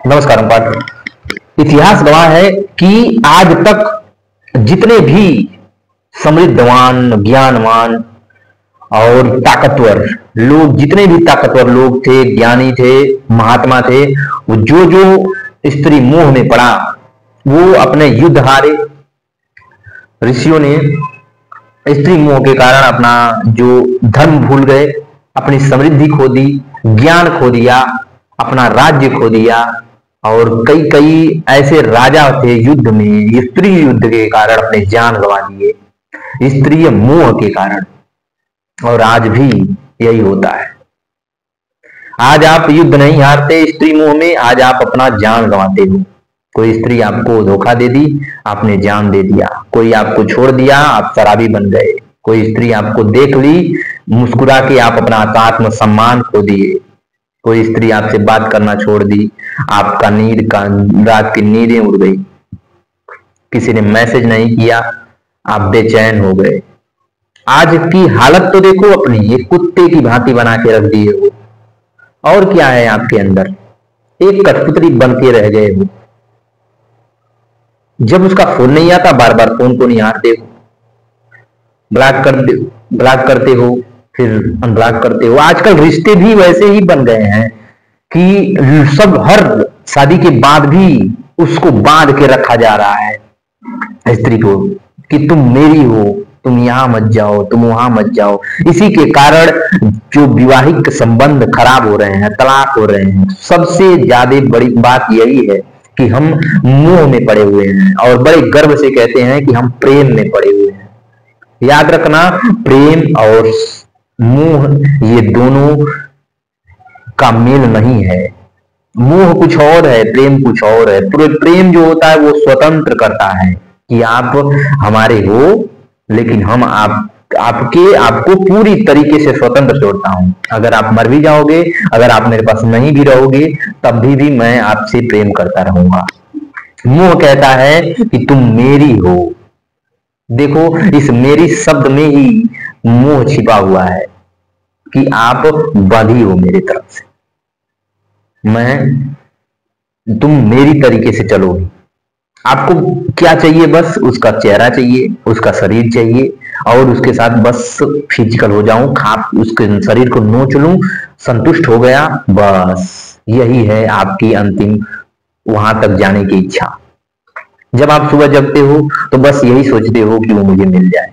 नमस्कार पाठ। इतिहास गवाह है कि आज तक जितने भी समृद्धवान, ज्ञानवान और ताकतवर लोग, जितने भी ताकतवर लोग थे, ज्ञानी थे, महात्मा थे, वो जो स्त्री मोह में पड़ा वो अपने युद्ध हारे। ऋषियों ने स्त्री मोह के कारण अपना जो धर्म भूल गए, अपनी समृद्धि खो दी, ज्ञान खो दिया, अपना राज्य खो दिया। और कई कई ऐसे राजा थे युद्ध में स्त्री युद्ध के कारण अपने जान गंवा दिए, स्त्रीय मोह के कारण। और आज भी यही होता है। आज आप युद्ध नहीं हारते स्त्री मोह में, आज आप अपना जान गंवाते हो। कोई स्त्री आपको धोखा दे दी, आपने जान दे दिया। कोई आपको छोड़ दिया, आप शराबी बन गए। कोई स्त्री आपको देख ली, मुस्कुरा के आप अपना आत्म सम्मान खो दिए। कोई स्त्री आपसे बात करना छोड़ दी, आपका रात की नींदें उड़ गई। किसी ने मैसेज नहीं किया, आप बेचैन हो गए। आज की हालत तो देखो अपनी, ये कुत्ते की भांति बना के रख दिए हो। और क्या है आपके अंदर? एक कठपुतली बन के रह गए हो। जब उसका फोन नहीं आता, बार बार फोन को निहारते हो, ब्लॉक करते हो, फिर अनब्लॉक करते हो। आजकल रिश्ते भी वैसे ही बन गए हैं कि सब हर शादी के बाद भी उसको बांध के रखा जा रहा है स्त्री को, कि तुम मेरी हो, तुम यहां मत जाओ, तुम वहां मत जाओ। इसी के कारण जो वैवाहिक संबंध खराब हो रहे हैं, तलाक हो रहे हैं। सबसे ज्यादा बड़ी बात यही है कि हम मोह में पड़े हुए हैं, और बड़े गर्व से कहते हैं कि हम प्रेम में पड़े हुए हैं। याद रखना, प्रेम और मोह ये दोनों का मेल नहीं है। मोह कुछ और है, प्रेम कुछ और है। प्रेम जो होता है वो स्वतंत्र करता है कि आप हमारे हो, लेकिन हम आपको पूरी तरीके से स्वतंत्र छोड़ता हूं। अगर आप मर भी जाओगे, अगर आप मेरे पास नहीं भी रहोगे, तब भी मैं आपसे प्रेम करता रहूंगा। मोह कहता है कि तुम मेरी हो। देखो, इस मेरी शब्द में ही मोह छिपा हुआ है कि आप बंधी हो मेरी तरफ से। तुम मेरी तरीके से चलोगी। आपको क्या चाहिए? बस उसका चेहरा चाहिए, उसका शरीर चाहिए, और उसके साथ बस फिजिकल हो जाऊं, उसके शरीर को नोच लूं, संतुष्ट हो गया। बस यही है आपकी अंतिम वहां तक जाने की इच्छा। जब आप सुबह जगते हो तो बस यही सोचते हो कि वो मुझे मिल जाए।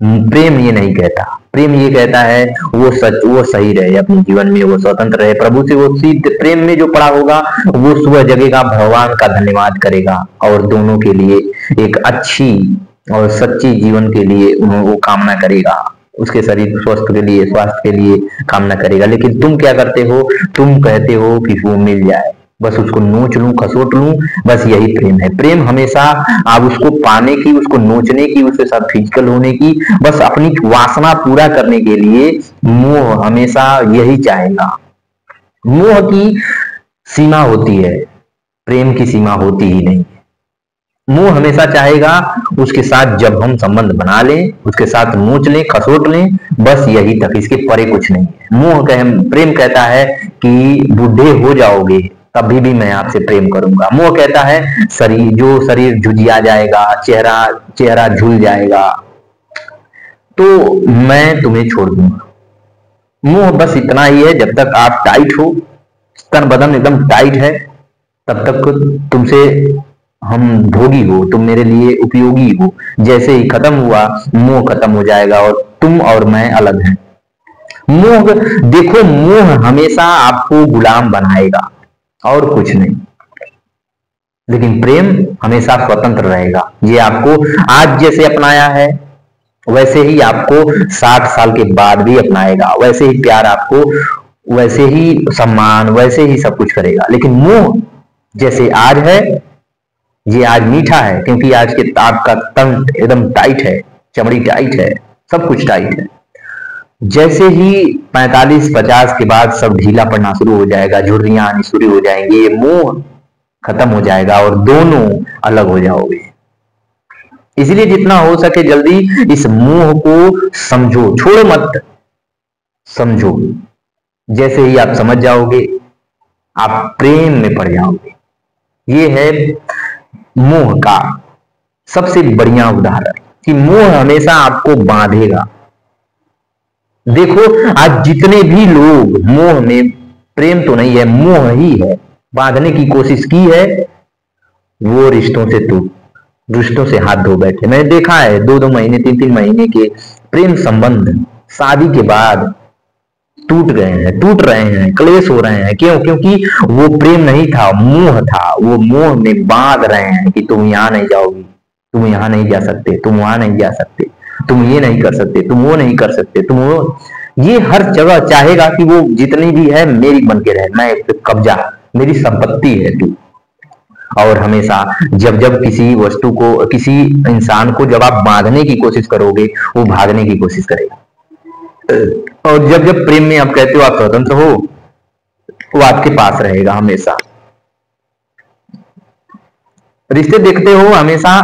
प्रेम ये नहीं कहता। प्रेम ये कहता है वो सही रहे अपने जीवन में, वो स्वतंत्र रहे प्रभु से। वो सीध प्रेम में जो पड़ा होगा वो सुबह जगेगा, भगवान का धन्यवाद करेगा, और दोनों के लिए एक अच्छी और सच्ची जीवन के लिए वो कामना करेगा। उसके शरीर स्वास्थ्य के लिए कामना करेगा। लेकिन तुम क्या करते हो? तुम कहते हो कि वो मिल जाए, बस उसको नोच लूं, खसोट लूं। बस यही प्रेम है। प्रेम हमेशा आप उसको पाने की, उसको नोचने की, उसके साथ फिजिकल होने की, बस अपनी वासना पूरा करने के लिए मोह हमेशा यही चाहेगा। मोह की सीमा होती है, प्रेम की सीमा होती ही नहीं। मोह हमेशा चाहेगा उसके साथ जब हम संबंध बना लें, उसके साथ नोच लें, खसोट लें, बस यही तक, इसके परे कुछ नहीं है। प्रेम कहता है कि बूढ़े हो जाओगे तभी भी मैं आपसे प्रेम करूंगा। मोह कहता है शरीर झुझिया जाएगा, चेहरा झूल जाएगा, तो मैं तुम्हें छोड़ दूंगा। मोह बस इतना ही है, जब तक आप टाइट हो, तन बदन एकदम टाइट है, तब तक तुमसे हम भोगी हो, तुम मेरे लिए उपयोगी हो। जैसे ही खत्म हुआ, मोह खत्म हो जाएगा और तुम और मैं अलग हैं। मोह देखो, मोह हमेशा आपको गुलाम बनाएगा और कुछ नहीं, लेकिन प्रेम हमेशा स्वतंत्र रहेगा। ये आपको आज जैसे अपनाया है वैसे ही आपको 60 साल के बाद भी अपनाएगा। वैसे ही प्यार आपको, वैसे ही सम्मान, वैसे ही सब कुछ करेगा। लेकिन मोह जैसे आज है, ये आज मीठा है क्योंकि आज के आपका तन एकदम टाइट है, चमड़ी टाइट है, सब कुछ टाइट है। जैसे ही 45-50 के बाद सब ढीला पड़ना शुरू हो जाएगा, झुर्रियां आनी शुरू हो जाएंगी, ये मोह खत्म हो जाएगा और दोनों अलग हो जाओगे। इसलिए जितना हो सके जल्दी इस मोह को समझो, छोड़ो मत, समझो। जैसे ही आप समझ जाओगे, आप प्रेम में पड़ जाओगे। ये है मोह का सबसे बढ़िया उदाहरण कि मोह हमेशा आपको बांधेगा। देखो, आज जितने भी लोग मोह में, प्रेम तो नहीं है, मोह ही है, बांधने की कोशिश की है, वो रिश्तों से हाथ धो बैठे। मैंने देखा है 2-2 महीने, 3-3 महीने के प्रेम संबंध शादी के बाद टूट गए हैं, टूट रहे हैं, क्लेश हो रहे हैं। क्यों? क्योंकि वो प्रेम नहीं था, मोह था। वो मोह में बांध रहे हैं कि तुम यहां नहीं जाओगी, तुम यहां नहीं जा सकते, तुम वहां नहीं जा सकते, तुम ये नहीं कर सकते, तुम वो नहीं कर सकते, तुम वो, ये हर जगह चाहेगा कि वो जितनी भी है मेरी बन के रहे, मैं इस पे कब्जा, मेरी संपत्ति है तू। और हमेशा जब जब किसी वस्तु को, किसी इंसान को जब आप बांधने की कोशिश करोगे, वो भागने की कोशिश करेगा। और जब जब प्रेम में आप कहते हो आप स्वतंत्र हो, वो आपके पास रहेगा हमेशा। रिश्ते देखते हो, हमेशा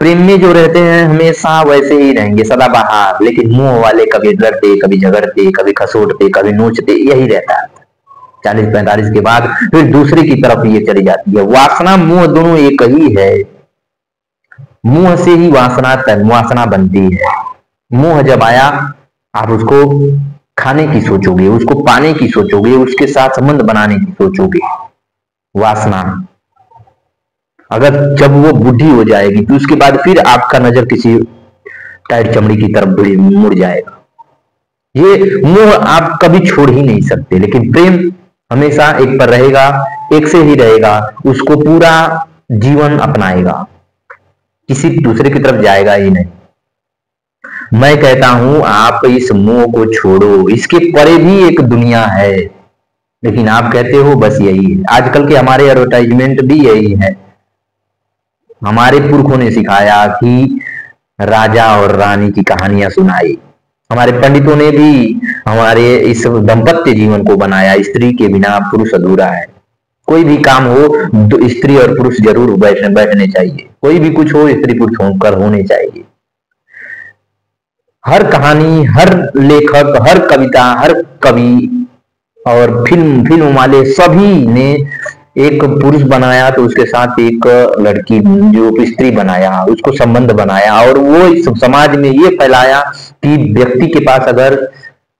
प्रेम में जो रहते हैं हमेशा वैसे ही रहेंगे, सदाबहार। लेकिन मुंह वाले कभी लड़ते, कभी झगड़ते, कभी खसोटते, कभी नोचते, यही रहता है। 40-45 के बाद फिर दूसरे की तरफ ये चली जाती है। वासना मुंह दोनों एक ही है। मुंह से ही वासना बनती है। मुंह जब आया, आप उसको खाने की सोचोगे, उसको पाने की सोचोगे, उसके साथ संबंध बनाने की सोचोगे। वासना अगर जब वो बुद्धि हो जाएगी तो उसके बाद फिर आपका नजर किसी टाइट चमड़ी की तरफ मुड़ जाएगा। ये मोह आप कभी छोड़ ही नहीं सकते। लेकिन प्रेम हमेशा एक पर रहेगा, एक से ही रहेगा, उसको पूरा जीवन अपनाएगा, किसी दूसरे की तरफ जाएगा ही नहीं। मैं कहता हूं आप इस मोह को छोड़ो, इसके परे भी एक दुनिया है। लेकिन आप कहते हो बस यही है। आजकल के हमारे एडवर्टाइजमेंट भी यही है। हमारे पुरखों ने सिखाया कि राजा और रानी की कहानियां सुनाई। हमारे पंडितों ने भी हमारे इस दाम्पत्य जीवन को बनाया। स्त्री के बिना पुरुष अधूरा है। कोई भी काम हो तो स्त्री और पुरुष जरूर बैठने चाहिए। कोई भी कुछ हो, स्त्री पुरुष होकर होने चाहिए। हर कहानी, हर लेखक, हर कविता, हर कवि और फिल्म वाले सभी ने एक पुरुष बनाया तो उसके साथ एक लड़की जो स्त्री बनाया, उसको संबंध बनाया, और वो इस समाज में ये फैलाया कि व्यक्ति के पास अगर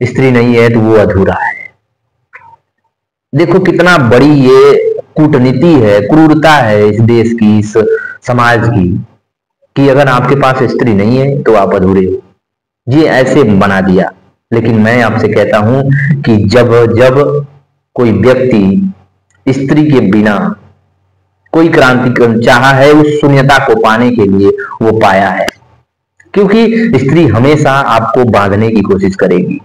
स्त्री नहीं है तो वो अधूरा है। देखो कितना बड़ी ये कूटनीति है, क्रूरता है इस देश की, इस समाज की, कि अगर आपके पास स्त्री नहीं है तो आप अधूरे हो। ये ऐसे बना दिया। लेकिन मैं आपसे कहता हूं कि जब जब कोई व्यक्ति स्त्री के बिना कोई क्रांति चाहा है, उस शून्यता को पाने के लिए वो पाया है। क्योंकि स्त्री हमेशा आपको बांधने की कोशिश करेगी।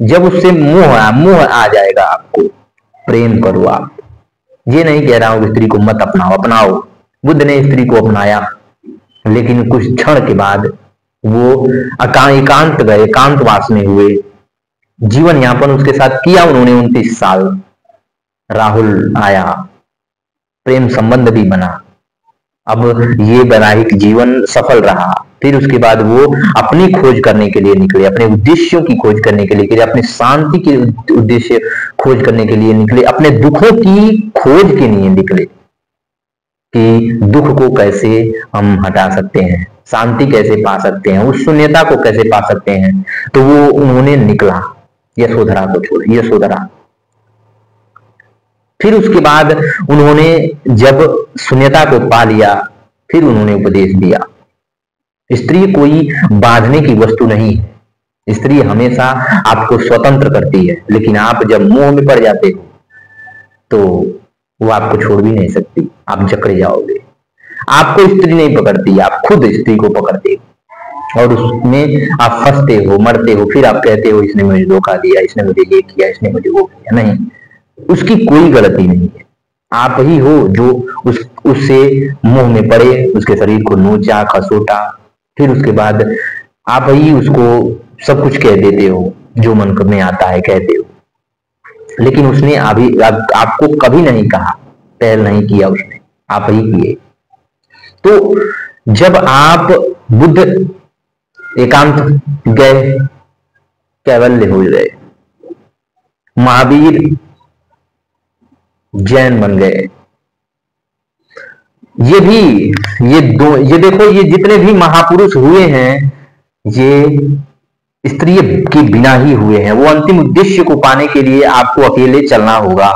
जब उससे मोह आ जाएगा आपको, प्रेम करो आप। ये नहीं कह रहा हूं कि स्त्री को मत अपनाओ, अपनाओ। बुद्ध ने स्त्री को अपनाया, लेकिन कुछ क्षण के बाद वो एकांत गए, एकांतवास में हुए। जीवन यापन उसके साथ किया उन्होंने 29 साल। राहुल आया, प्रेम संबंध भी बना। अब ये वैवाहिक जीवन सफल रहा। फिर उसके बाद वो अपनी खोज करने के लिए निकले, अपने उद्देश्यों की खोज करने के लिए, अपने शांति के उद्देश्य खोज करने के लिए निकले, अपने दुखों की खोज के लिए निकले कि दुख को कैसे हम हटा सकते हैं, शांति कैसे पा सकते हैं, उस शून्यता को कैसे पा सकते हैं। तो वो उन्होंने निकला यशोधरा को छोड़, यशोधरा। फिर उसके बाद उन्होंने जब शून्यता को पा लिया, फिर उन्होंने उपदेश दिया। स्त्री कोई बांधने की वस्तु नहीं है। स्त्री हमेशा आपको स्वतंत्र करती है। लेकिन आप जब मोह में पड़ जाते हो तो वो आपको छोड़ भी नहीं सकती, आप जकड़े जाओगे। आपको स्त्री नहीं पकड़ती, आप खुद स्त्री को पकड़ते हो और उसमें आप फंसते हो, मरते हो। फिर आप कहते हो इसने मुझे धोखा दिया, इसने मुझे ये किया, इसने मुझे वो किया। नहीं, उसकी कोई गलती नहीं है। आप ही हो जो उससे मुंह में पड़े, उसके शरीर को नोचा, खसोटा, फिर उसके बाद आप ही उसको सब कुछ कह देते हो, जो मन में आता है कहते हो। लेकिन उसने अभी आपको कभी नहीं कहा, पहल नहीं किया उसने, आप ही किए। तो जब आप बुद्ध एकांत गए, कैवल्य हो गए, महावीर जैन बन गए। ये भी, ये देखो, ये जितने भी महापुरुष हुए हैं, ये स्त्री के बिना ही हुए हैं। वो अंतिम उद्देश्य को पाने के लिए आपको अकेले चलना होगा।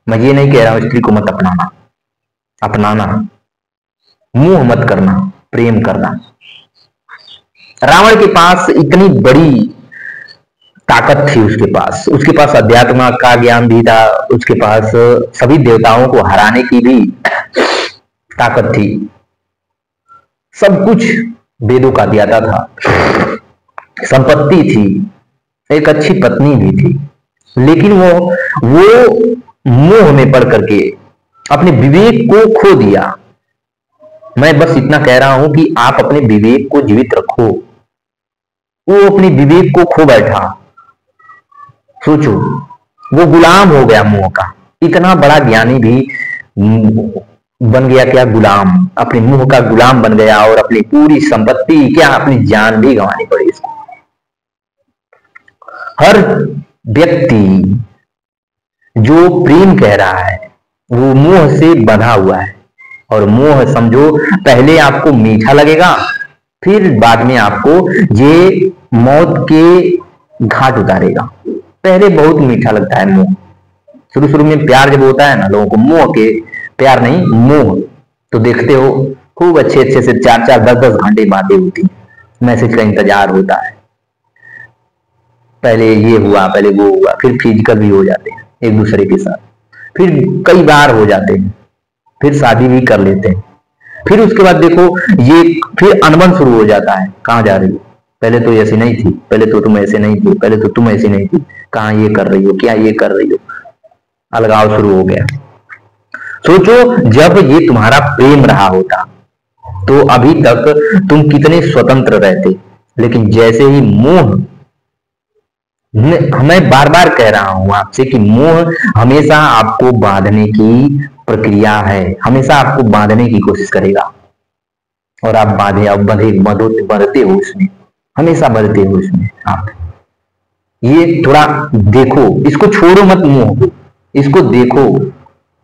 मैं ये नहीं कह रहा हूं स्त्री को मत अपनाना, अपनाना, मुंह मत करना, प्रेम करना। रावण के पास इतनी बड़ी ताकत थी, उसके पास अध्यात्म का ज्ञान भी था, उसके पास सभी देवताओं को हराने की भी ताकत थी, सब कुछ वेदों का ज्ञाता था, संपत्ति थी, एक अच्छी पत्नी भी थी, लेकिन वो मोह में पड़ करके अपने विवेक को खो दिया। मैं बस इतना कह रहा हूं कि आप अपने विवेक को जीवित रखो। वो अपने विवेक को खो बैठा। सोचो, वो गुलाम हो गया मोह का। इतना बड़ा ज्ञानी भी बन गया क्या, गुलाम, अपने मुंह का गुलाम बन गया, और अपनी पूरी संपत्ति, क्या अपनी जान भी गंवानी पड़ी इसको। हर व्यक्ति जो प्रेम कह रहा है वो मोह से बंधा हुआ है, और मोह समझो पहले आपको मीठा लगेगा, फिर बाद में आपको ये मौत के घाट उतारेगा। पहले बहुत मीठा लगता है मोह, शुरू शुरू में प्यार जब होता है ना लोगों को, मोह के, प्यार नहीं मोह, तो देखते हो खूब अच्छे अच्छे से 4-4, 10-10 घंटे बातें होती, मैसेज का इंतजार होता है, पहले ये हुआ, पहले वो हुआ, फिर फिजिकल भी हो जाते हैं एक दूसरे के साथ, फिर कई बार हो जाते हैं, फिर शादी भी कर लेते हैं, फिर उसके बाद देखो ये फिर अनबन शुरू हो जाता है। कहाँ जा रही हो, पहले तो ऐसी नहीं थी, पहले तो तुम ऐसे नहीं थी, पहले तो तुम ऐसी नहीं थी, कहाँ ये कर रही हो, क्या ये कर रही हो, अलगाव शुरू हो गया। सोचो जब ये तुम्हारा प्रेम रहा होता तो अभी तक तुम कितने स्वतंत्र रहते, लेकिन जैसे ही मोह, मैं बार बार कह रहा हूं आपसे कि मोह हमेशा आपको बांधने की प्रक्रिया है, हमेशा आपको बांधने की कोशिश करेगा, और आप बढ़ते हो उसमें, हमेशा बढ़ते हो उसमें आप। ये थोड़ा देखो, इसको छोड़ो मत मोह को, इसको देखो।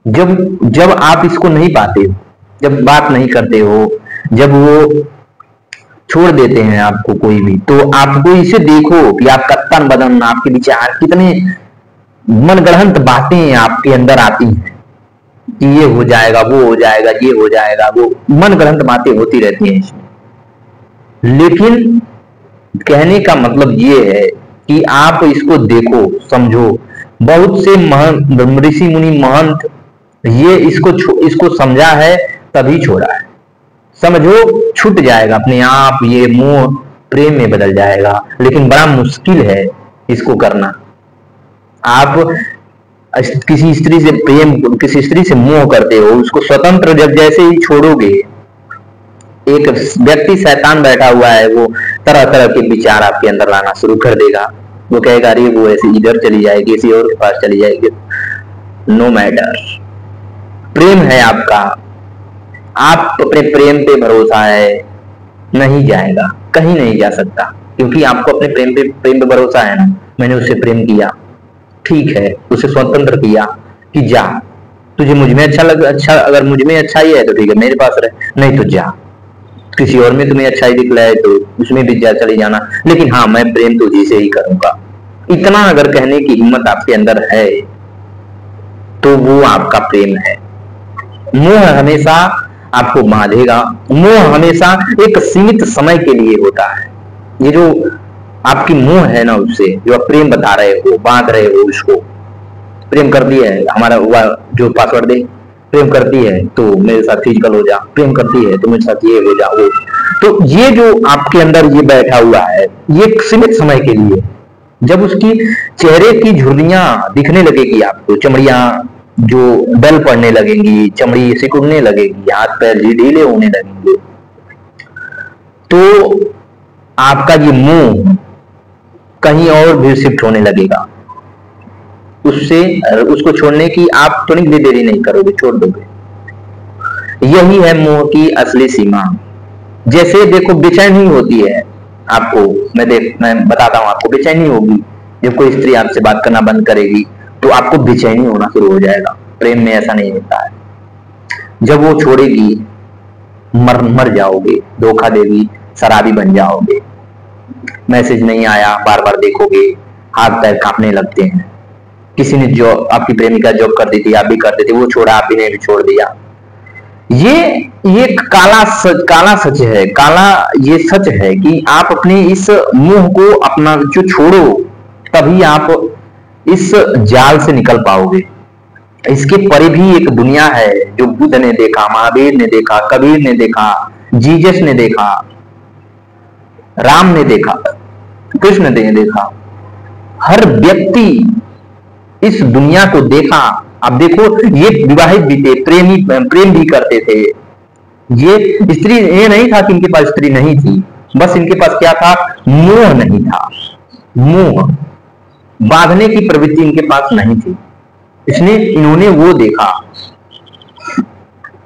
जब आप इसको नहीं पाते हो, जब बात नहीं करते हो, जब वो छोड़ देते हैं आपको कोई भी, तो आपको इसे देखो कि आपका तन बदन, आपके विचार, कितने मनगढ़ंत बातें आपके अंदर आती हैं कि ये हो जाएगा, वो हो जाएगा, ये हो जाएगा, वो मनगढ़ंत बातें होती रहती हैं इसमें। लेकिन कहने का मतलब ये है कि आप इसको देखो, समझो। बहुत से ऋषि मुनि महंत ये इसको समझा है तभी छोड़ा है। समझो छूट जाएगा अपने आप, ये मोह प्रेम में बदल जाएगा, लेकिन बड़ा मुश्किल है इसको करना। आप किसी स्त्री से प्रेम, किसी स्त्री से मोह करते हो, उसको स्वतंत्र जब जैसे ही छोड़ोगे, एक व्यक्ति शैतान बैठा हुआ है, वो तरह तरह के विचार आपके अंदर लाना शुरू कर देगा। वो कहेगा अरे वो ऐसे इधर चली जाएगी, किसी और के पास चली जाएगी, नो मैटर, प्रेम है आपका, आप अपने प्रेम पे भरोसा है, नहीं जाएगा, कहीं नहीं जा सकता, क्योंकि आपको अपने प्रेम पे भरोसा है ना। मैंने उससे प्रेम किया, ठीक है, उसे स्वतंत्र किया कि जा, तुझे मुझ में अच्छा अगर मुझ में अच्छाई है तो ठीक है, मेरे पास रहे, नहीं तो जा, किसी और में तुम्हें अच्छाई दिखलाए तो उसमें भी जा, चली जाना, लेकिन हाँ मैं प्रेम तुझे से ही करूंगा। इतना अगर कहने की हिम्मत आपके अंदर है तो वो आपका प्रेम है। मोह हमेशा आपको बांधेगा, मोह हमेशा एक सीमित समय के लिए होता है। ये जो आपकी मोह है ना, उससे जो आप प्रेम बता रहे हो, बांध रहे हो, उसको प्रेम कर दिया है, हमारा हुआ जो पासवर्ड दे, प्रेम करती है तो मेरे साथ फिजिकल हो जा, प्रेम करती है तो मेरे साथ ये हो जा, वो, तो ये जो आपके अंदर ये बैठा हुआ है, ये एक सीमित समय के लिए। जब उसकी चेहरे की झुर्रियां दिखने लगेगी आपको, चमड़ियां जो डल पड़ने लगेंगी, चमड़ी सिकुड़ने लगेगी, हाथ पैर ढीले होने लगेंगे, तो आपका ये मुंह कहीं और भी शिफ्ट होने लगेगा। उसको छोड़ने की आप थोड़ी भी देरी नहीं करोगे, छोड़ दोगे। यही है मोह की असली सीमा। जैसे देखो बेचैनी होती है आपको, मैं बताता हूं आपको, बेचैनी होगी जब कोई स्त्री आपसे बात करना बंद करेगी, तो आपको बेचैनी होना शुरू हो जाएगा। प्रेम में ऐसा नहीं होता है। जब वो छोड़ेगी मर जाओगे, धोखा देगी, शराबी बन जाओगे। मैसेज नहीं आया बार बार देखोगे, हाथ पैर कांपने लगते हैं। किसी ने जो आपकी प्रेमिका जॉब कर दी थी, आप भी करते थे, वो छोड़ा, आप भी ने भी छोड़ दिया। ये काला सच है। काला ये सच है कि आप अपने इस मुंह को अपना जो छोड़ो, तभी आप इस जाल से निकल पाओगे। इसके परे भी एक दुनिया है जो बुद्ध ने देखा, महावीर ने देखा, कबीर ने देखा, जीसस ने देखा, राम ने देखा, कृष्ण ने देखा। हर व्यक्ति इस दुनिया को देखा। अब देखो, ये विवाहित भी थे, प्रेम भी करते थे। ये स्त्री, ये नहीं था कि इनके पास स्त्री नहीं थी, बस इनके पास क्या था? मोह नहीं था। मोह बांधने की प्रवृत्ति इनके पास नहीं थी, इसलिए इन्होंने वो देखा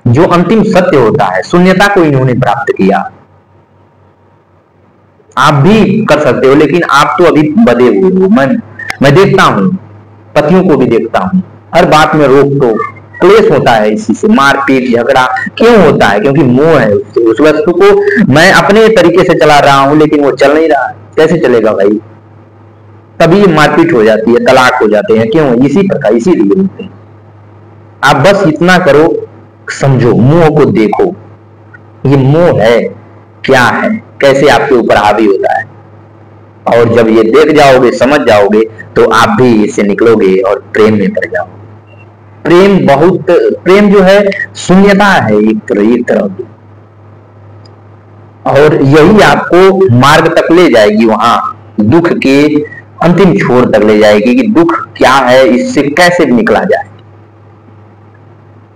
जो अंतिम सत्य होता है। शून्यता को इन्होंने प्राप्त किया। आप भी कर सकते हो, लेकिन आप तो अभी बधे हुए हो। मैं देखता हूं, पतियों को भी देखता हूं, हर बात में रोक टोक, क्लेश होता है, इसी से मारपीट झगड़ा क्यों होता है? क्योंकि मोह है उससे। उस वस्तु को मैं अपने तरीके से चला रहा हूं, लेकिन वो चल नहीं रहा है। कैसे चलेगा भाई? तभी मारपीट हो जाती है, तलाक हो जाते हैं। क्यों? इसी प्रकार, इसीलिए होते हैं। आप बस इतना करो, समझो, मोह को देखो, ये मोह है, क्या है, कैसे आपके ऊपर हावी होता है। और जब ये देख जाओगे, समझ जाओगे, तो आप भी इससे निकलोगे और प्रेम में पड़ जाओगे। प्रेम जो है शून्यता है एक तरह की, और यही आपको मार्ग तक ले जाएगी, वहां दुख के अंतिम छोर तक ले जाएगी कि दुख क्या है, इससे कैसे निकला जाए।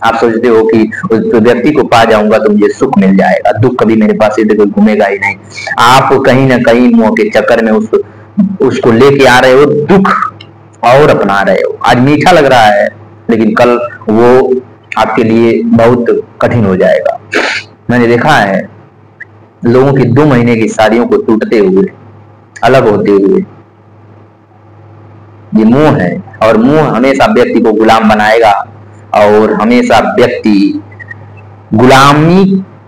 आप सोचते हो कि उस व्यक्ति को पा जाऊंगा तो मुझे सुख मिल जाएगा, दुख कभी मेरे पास से कोई घूमेगा ही नहीं। आप कहीं ना कहीं मोह के चक्कर में उसको लेके आ रहे हो, दुख और अपना रहे हो। आज मीठा लग रहा है, लेकिन कल वो आपके लिए बहुत कठिन हो जाएगा। मैंने देखा है लोगों की 2 महीने की शादियों को टूटते हुए, अलग होते हुए। ये मोह है, और मोह हमेशा व्यक्ति को गुलाम बनाएगा, और हमेशा व्यक्ति गुलामी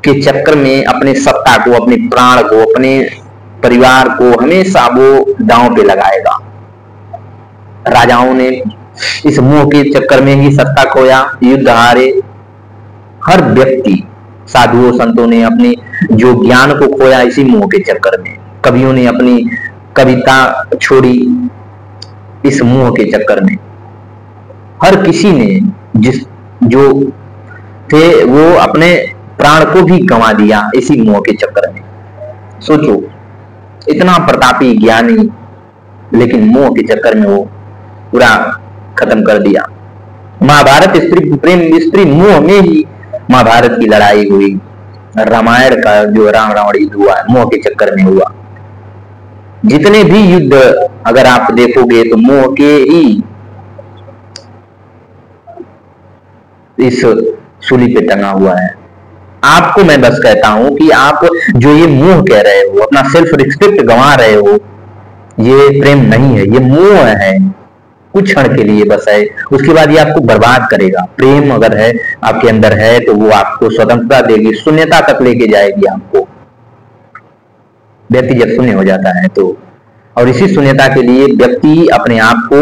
के चक्कर में अपने सत्ता को, अपने प्राण को, अपने परिवार को हमेशा वो दांव पे लगाएगा। राजाओं ने इस मोह के चक्कर में ही सत्ता खोया, युद्ध हारे। हर व्यक्ति, साधुओं संतों ने अपने जो ज्ञान को खोया इसी मोह के चक्कर में। कवियों ने अपनी कविता छोड़ी इस मोह के चक्कर में। हर किसी ने जो थे वो अपने प्राण को भी गंवा दिया इसी मोह के चक्कर में। सोचो, इतना प्रतापी ज्ञानी, लेकिन मोह के चक्कर में वो पूरा खत्म कर दिया। महाभारत स्त्री मोह में ही महाभारत की लड़ाई हुई। रामायण का जो राम रावण युद्ध हुआ मोह के चक्कर में हुआ। जितने भी युद्ध अगर आप देखोगे तो मोह के ही इस सूली पे टंगा हुआ है। आपको मैं बस कहता हूं कि आप जो ये मोह कह रहे हो, अपना सेल्फ रिस्पेक्ट गंवा रहे हो, ये प्रेम नहीं है, ये मोह है। कुछ क्षण के लिए बस है, उसके बाद ये आपको बर्बाद करेगा। प्रेम अगर है आपके अंदर है तो वो आपको स्वतंत्रता देगी, शून्यता तक लेके जाएगी आपको। व्यक्ति जब शून्य हो जाता है तो, और इसी शून्यता के लिए व्यक्ति अपने आप को,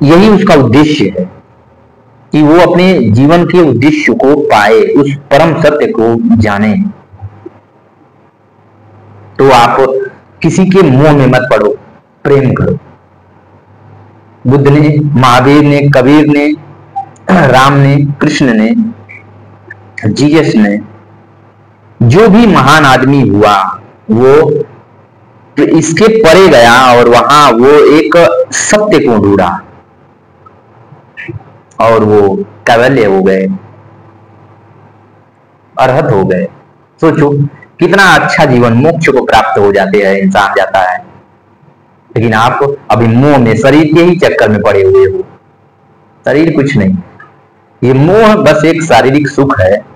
यही उसका उद्देश्य है कि वो अपने जीवन के उद्देश्य को पाए, उस परम सत्य को जाने। तो आप किसी के मोह में मत पड़ो, प्रेम करो। बुद्ध ने, महावीर ने, कबीर ने, राम ने, कृष्ण ने, जीसस ने, जो भी महान आदमी हुआ वो तो इसके परे गया और वहां वो एक सत्य को ढूंढा और वो कैवल्य हो गए, अरहत हो गए। सोचो कितना अच्छा जीवन, मोक्ष को प्राप्त हो जाते हैं, इंसान जाता है। लेकिन आप अभी मोह में, शरीर के ही चक्कर में पड़े हुए हो। शरीर कुछ नहीं, ये मोह बस एक शारीरिक सुख है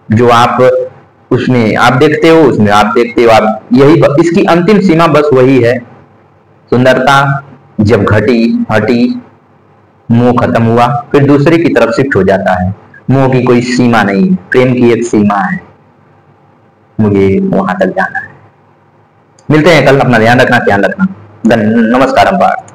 जो आप उसमें आप देखते हो, उसमें आप देखते हो। आप यही, इसकी अंतिम सीमा बस वही है, सुंदरता, जब घटी हटी, मोह खत्म हुआ, फिर दूसरे की तरफ शिफ्ट हो जाता है। मोह की कोई सीमा नहीं, प्रेम की एक सीमा है, मुझे वहां तक जाना है। मिलते हैं कल, अपना ध्यान रखना, ध्यान रखना। नमस्कार।